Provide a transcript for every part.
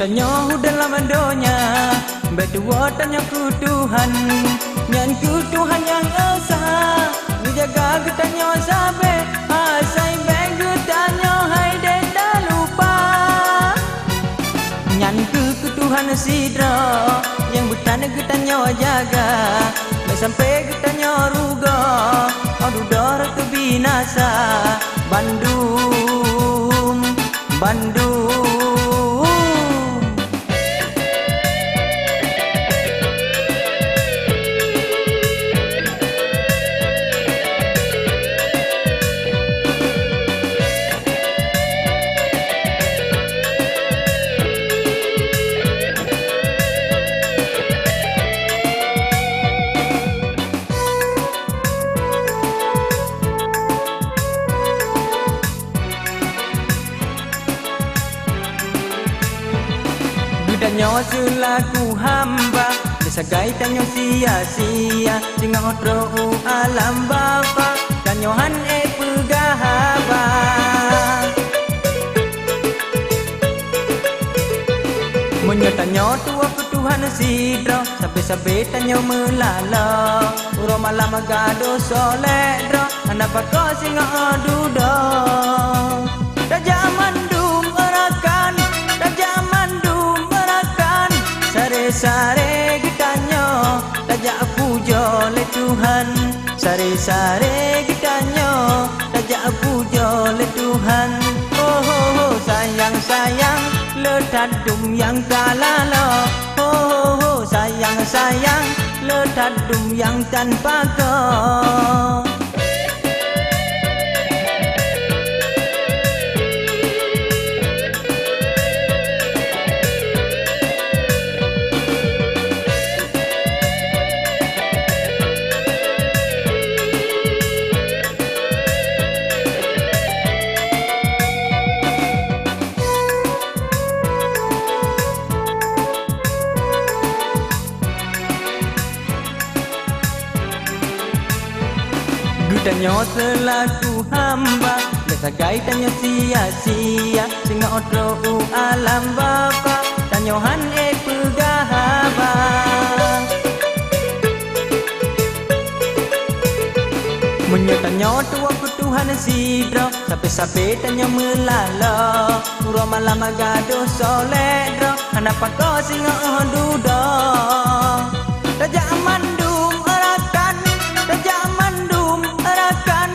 Menyertanya dalam donya berdua tanya ku Tuhan nyan ku Tuhan yang esa menjaga getanya sabe asai beg getanya hai denda lupa nyan ku Tuhan sidra yang butan getanya jaga sampai getanya ruga aduh dar tu binasa Bandung Bandung. Danyo selaku hamba disagai danyo sia-sia sing otro alam bapa danyo han pegahaba menyetanyo tua ku Tuhan sidro sabe-sabe danyo melala uro malam gado soledro anapa ko sing adudo dajaman dum arakan dajaman sare gitanyo tajak puja le Tuhan sare gitanyo tajak puja le Tuhan oh sayang sayang letadum yang kalalo oh sayang sayang letadum yang tanpa kau. Danyo selaku hamba besagai danyo sia-sia sing otro alam bapa danyo han pegahaba menyetanyo tua ku Tuhan sidro sape-sape danyo melala uro malam gado soledro anapa ko sing dudo tajak mandum arakan tajak mandum arakan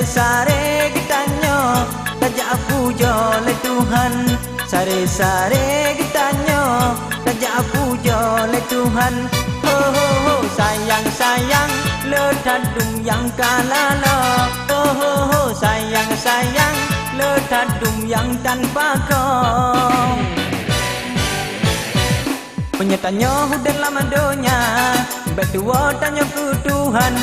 sare gitanyo tajak puja le Tuhan sare gitanyo tajak puja le Tuhan oh sayang sayang letadum yang kalalo oh sayang sayang letadum yang tanpa kau. Penyetanyo dalam donya berdua tanya ku Tuhan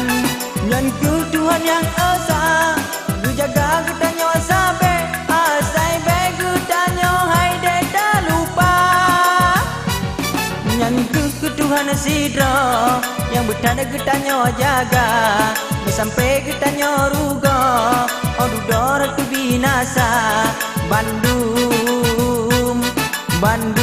nyan ku Tuhan yang esa menjaga getanyo sabe asai beg getanyo hai deda lupa nyan ku Tuhan sidro yang butan getanyo jaga sampai getanyo ruga aduh dor tu binasa Bandung Bandung.